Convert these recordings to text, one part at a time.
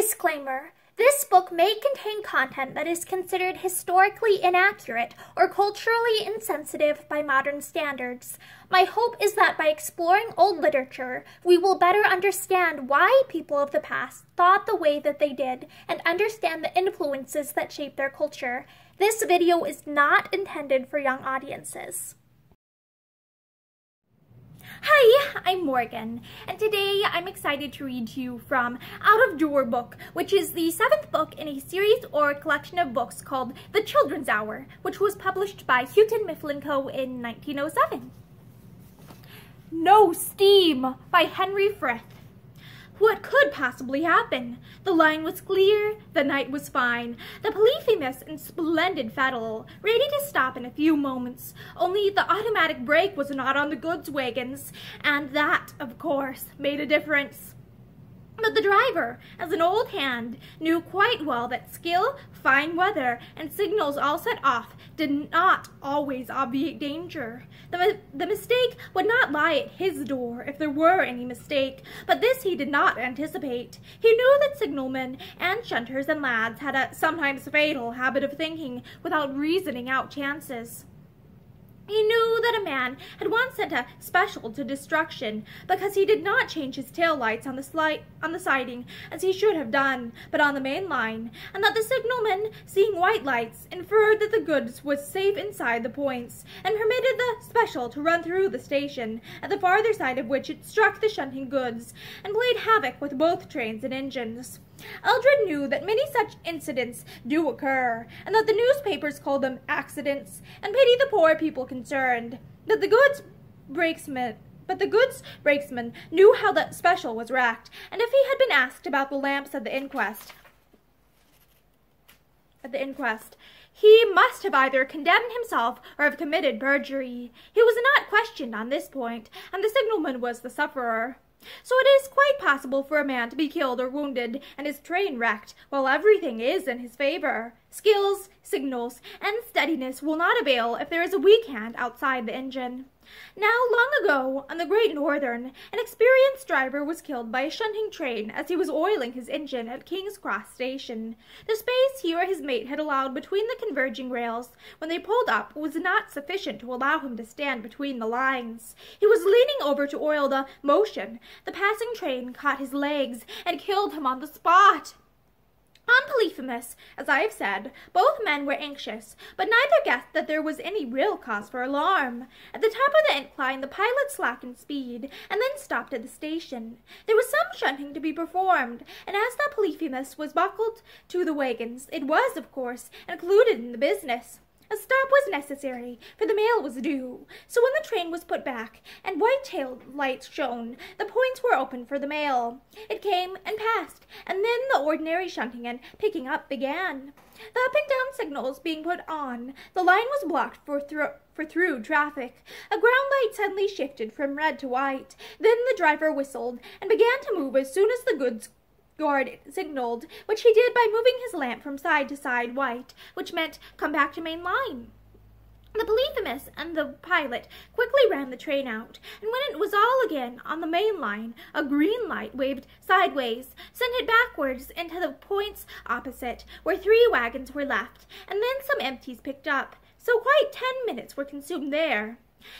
Disclaimer. This book may contain content that is considered historically inaccurate or culturally insensitive by modern standards. My hope is that by exploring old literature, we will better understand why people of the past thought the way that they did and understand the influences that shape their culture. This video is not intended for young audiences. Hi, I'm Morgan, and today I'm excited to read to you from Out of Door Book, which is the 7th book in a series or collection of books called The Children's Hour, which was published by Houghton Mifflin Co. in 1907. No Steam by Henry Frith. What could possibly happen? The line was clear, the night was fine, the Polyphemus in splendid fettle, ready to stop in a few moments, only the automatic brake was not on the goods wagons, and that, of course, made a difference. But the driver, as an old hand, knew quite well that skill, fine weather, and signals all set off did not always obviate danger. The mistake would not lie at his door if there were any mistake, but this he did not anticipate. He knew that signalmen and shunters and lads had a sometimes fatal habit of thinking without reasoning out chances. He knew that a man had once sent a special to destruction because he did not change his tail lights on the siding as he should have done, but on the main line, and that the signalman, seeing white lights, inferred that the goods was safe inside the points, and permitted the special to run through the station, at the farther side of which it struck the shunting goods, and played havoc with both trains and engines. Eldred knew that many such incidents do occur, and that the newspapers call them accidents, and pity the poor people concerned. But the goods brakesman knew how the special was wrecked, and if he had been asked about the lamps at the inquest, he must have either condemned himself or have committed perjury. He was not questioned on this point, and the signalman was the sufferer. So it is quite possible for a man to be killed or wounded and his train wrecked, while everything is in his favor. Skills, signals, and steadiness will not avail if there is a weak hand outside the engine. Now, long ago, on the Great Northern, an experienced driver was killed by a shunting train as he was oiling his engine at King's Cross Station. The space he or his mate had allowed between the converging rails when they pulled up was not sufficient to allow him to stand between the lines. He was leaning over to oil the motion. The passing train caught his legs and killed him on the spot. On Polyphemus, as I have said, both men were anxious, but neither guessed that there was any real cause for alarm. At the top of the incline, the pilot slackened speed, and then stopped at the station. There was some shunting to be performed, and as the Polyphemus was buckled to the wagons, it was, of course, included in the business. A stop was necessary, for the mail was due, so when the train was put back, and white-tailed lights shone, the points were opened for the mail. It came and passed, and then the ordinary shunting and picking up began. The up-and-down signals being put on, the line was blocked for through traffic. A ground light suddenly shifted from red to white. Then the driver whistled, and began to move as soon as the goods guard signaled, which he did by moving his lamp from side to side white, which meant come back to main line. The Polyphemus and the pilot quickly ran the train out, and when it was all again on the main line, a green light waved sideways, sent it backwards into the points opposite, where 3 wagons were left, and then some empties picked up, so quite 10 minutes were consumed there.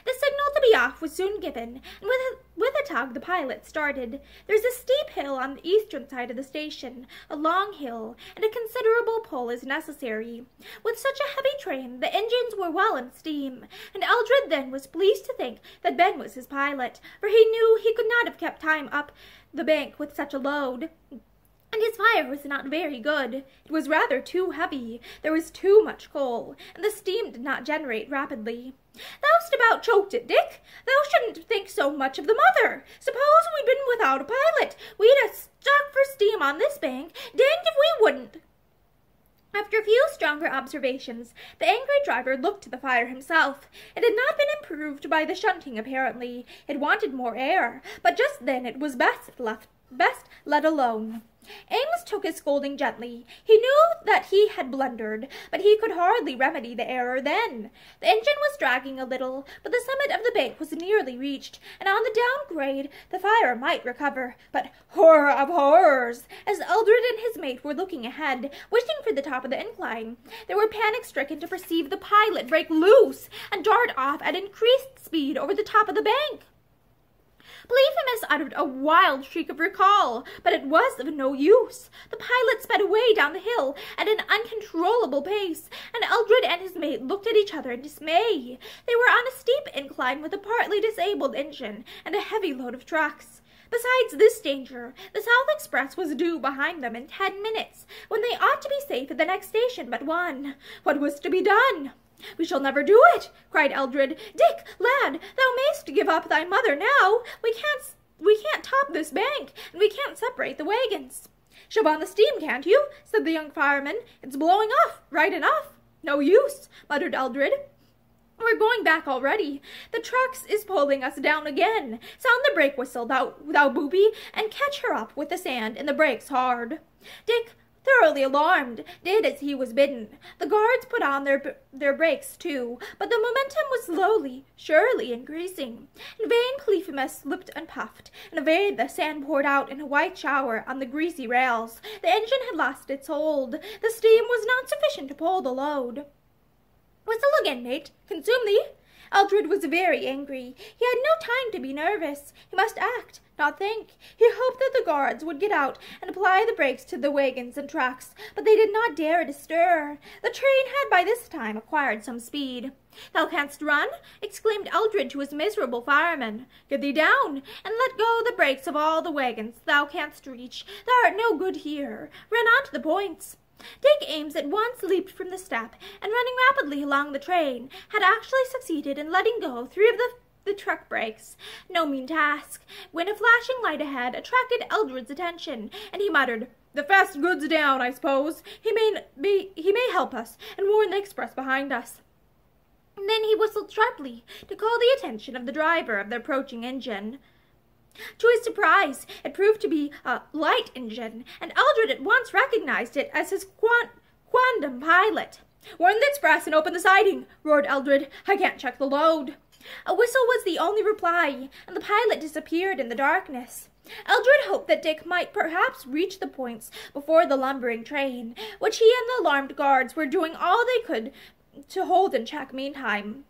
The signal to be off was soon given, and with a tug the pilot started. There is a steep hill on the eastern side of the station, a long hill, and a considerable pull is necessary. With such a heavy train, the engines were well in steam, and Eldred then was pleased to think that Ben was his pilot, for he knew he could not have kept time up the bank with such a load. And his fire was not very good. It was rather too heavy. There was too much coal, and the steam did not generate rapidly. "Thou'st about choked it, Dick. Thou shouldn't think so much of the mother. Suppose we'd been without a pilot. We'd have stuck for steam on this bank. Danged if we wouldn't." After a few stronger observations, the angry driver looked to the fire himself. It had not been improved by the shunting, apparently. It wanted more air, but just then it was best let alone. Amos took his scolding gently. He knew that he had blundered, but he could hardly remedy the error then. The engine was dragging a little, but the summit of the bank was nearly reached, and on the downgrade the fire might recover. But horror of horrors! As Eldred and his mate were looking ahead, wishing for the top of the incline, they were panic-stricken to perceive the pilot break loose and dart off at increased speed over the top of the bank. Polyphemus uttered a wild shriek of recall, but it was of no use. The pilot sped away down the hill at an uncontrollable pace, and Eldred and his mate looked at each other in dismay. They were on a steep incline with a partly disabled engine and a heavy load of trucks. Besides this danger, the South Express was due behind them in 10 minutes, when they ought to be safe at the next station but one. What was to be done? "We shall never do it," cried Eldred. "Dick, lad, thou mayst give up thy mother now. We can't top this bank, and we can't separate the wagons." "Shove on the steam, can't you?" said the young fireman. "It's blowing off, right enough." "No use," muttered Eldred. "We're going back already. The trucks is pulling us down again. Sound the brake whistle, thou booby, and catch her up with the sand in the brakes hard." Dick, thoroughly alarmed, did as he was bidden. The guards put on their brakes too, but the momentum was slowly, surely increasing. In vain Polyphemus slipped and puffed. In vain the sand poured out in a white shower on the greasy rails. The engine had lost its hold. The steam was not sufficient to pull the load. "Whistle again, mate. Consume thee." Eldred was very angry. He had no time to be nervous. He must act, not think. He hoped that the guards would get out and apply the brakes to the wagons and trucks, but they did not dare to stir. The train had by this time acquired some speed. "Thou canst run?" exclaimed Eldred to his miserable fireman. "Get thee down, and let go the brakes of all the wagons thou canst reach. Thou art no good here. Run on to the points." Dick Ames at once leaped from the step, and running rapidly along the train, had actually succeeded in letting go 3 of the truck brakes. No mean task, when a flashing light ahead attracted Eldred's attention, and he muttered, "The fast goods down, I suppose. He may help us, and warn the express behind us." And then he whistled sharply to call the attention of the driver of the approaching engine. To his surprise, it proved to be a light engine, and Eldred at once recognized it as his quondam pilot. "Warn the express and open the siding," roared Eldred. "I can't check the load." A whistle was the only reply, and the pilot disappeared in the darkness. Eldred hoped that Dick might perhaps reach the points before the lumbering train, which he and the alarmed guards were doing all they could to hold in check meantime.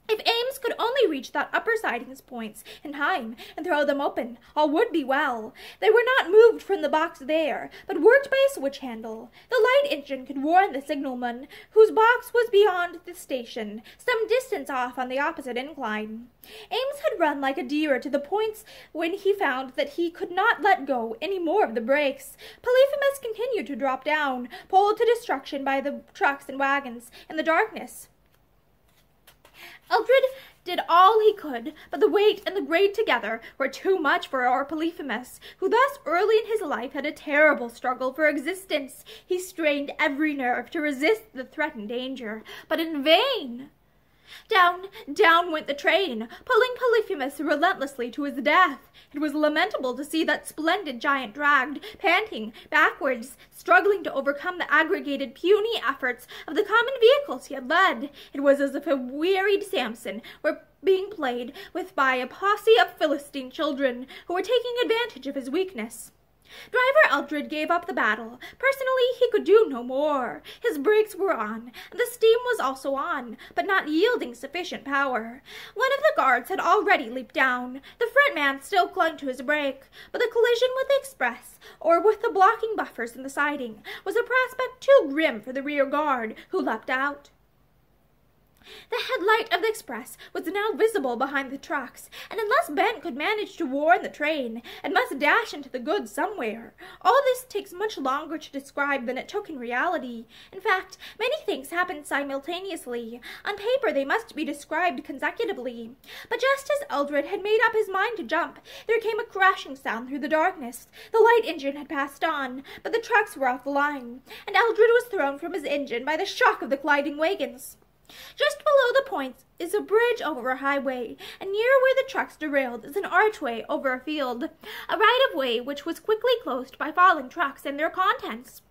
If Ames could only reach that upper siding's points in time and throw them open, all would be well. They were not moved from the box there, but worked by a switch handle. The light engine could warn the signalman, whose box was beyond the station, some distance off on the opposite incline. Ames had run like a deer to the points when he found that he could not let go any more of the brakes. Polyphemus continued to drop down, pulled to destruction by the trucks and wagons in the darkness. Eldred did all he could, but the weight and the grade together were too much for our Polyphemus, who thus early in his life had a terrible struggle for existence. He strained every nerve to resist the threatened danger, but in vain. Down, down went the train, pulling Polyphemus relentlessly to his death. It was lamentable to see that splendid giant dragged, panting, backwards, struggling to overcome the aggregated puny efforts of the common vehicles he had led. It was as if a wearied Samson were being played with by a posse of Philistine children, who were taking advantage of his weakness. Driver Eldred gave up the battle. Personally, he could do no more. His brakes were on, and the steam was also on, but not yielding sufficient power. One of the guards had already leaped down. The front man still clung to his brake, but the collision with the express, or with the blocking buffers in the siding, was a prospect too grim for the rear guard, who leapt out. The headlight of the express was now visible behind the trucks, and unless Ben could manage to warn the train, it must dash into the goods somewhere. All this takes much longer to describe than it took in reality. In fact, many things happened simultaneously. On paper they must be described consecutively. But just as Eldred had made up his mind to jump, there came a crashing sound through the darkness. The light engine had passed on, but the trucks were off the line, and Eldred was thrown from his engine by the shock of the colliding wagons. Just below the points is a bridge over a highway, and near where the trucks derailed is an archway over a field, a right-of-way which was quickly closed by falling trucks and their contents.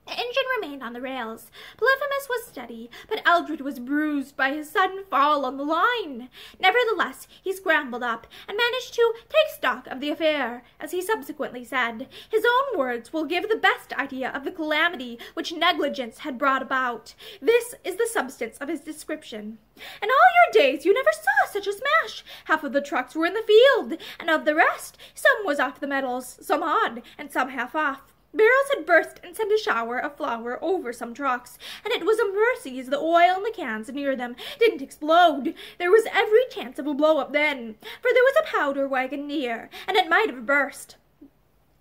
The engine remained on the rails. Polyphemus was steady, but Eldred was bruised by his sudden fall on the line. Nevertheless, he scrambled up and managed to take stock of the affair, as he subsequently said. His own words will give the best idea of the calamity which negligence had brought about. This is the substance of his description. "In all your days you never saw such a smash. Half of the trucks were in the field, and of the rest, some was off the metals, some on, and some half off. Barrels had burst and sent a shower of flour over some trucks, and it was a mercy as the oil in the cans near them didn't explode. There was every chance of a blow-up then, for there was a powder wagon near, and it might have burst.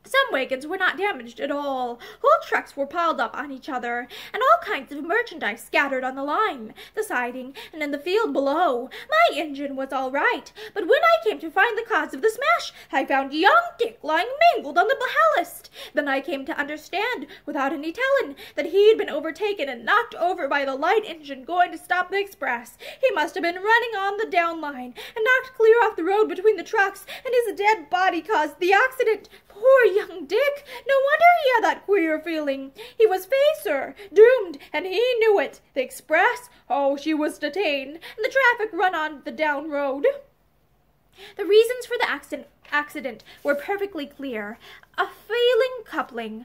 Some wagons were not damaged at all. Whole trucks were piled up on each other, and all kinds of merchandise scattered on the line, the siding, and in the field below. My engine was all right, but when I came to find the cause of the smash, I found young Dick lying mangled on the ballast. Then I came to understand, without any telling, that he'd been overtaken and knocked over by the light engine going to stop the express. He must have been running on the down line, and knocked clear off the road between the trucks, and his dead body caused the accident. Poor young Dick! No wonder he had that queer feeling. He was facer, doomed, and he knew it. The express, oh, she was detained, and the traffic run on the down road." The reasons for the accident were perfectly clear. A failing coupling,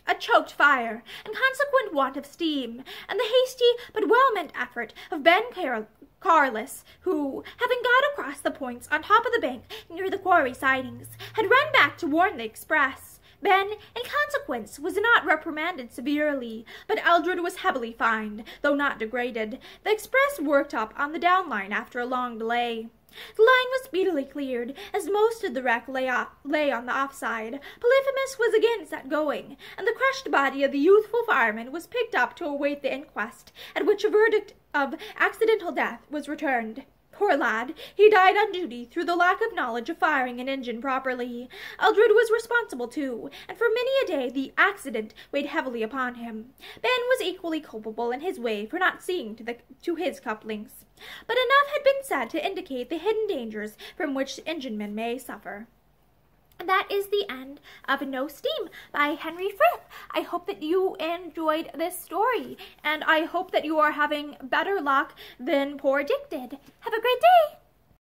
a choked fire, and consequent want of steam, and the hasty but well-meant effort of Ben Carless, who, having got across the points on top of the bank near the quarry sidings, had run back to warn the express. Ben, in consequence, was not reprimanded severely, but Eldred was heavily fined, though not degraded. The express worked up on the down line after a long delay. The line was speedily cleared, as most of the wreck lay on the offside. Polyphemus was again set going, and the crushed body of the youthful fireman was picked up to await the inquest, at which a verdict of accidental death was returned. Poor lad, he died on duty through the lack of knowledge of firing an engine properly. Eldred was responsible too, and for many a day the accident weighed heavily upon him. Ben was equally culpable in his way for not seeing to his couplings. But enough had been said to indicate the hidden dangers from which enginemen may suffer. That is the end of No Steam by Henry Frith. I hope that you enjoyed this story, and I hope that you are having better luck than poor Dick did. Have a great day!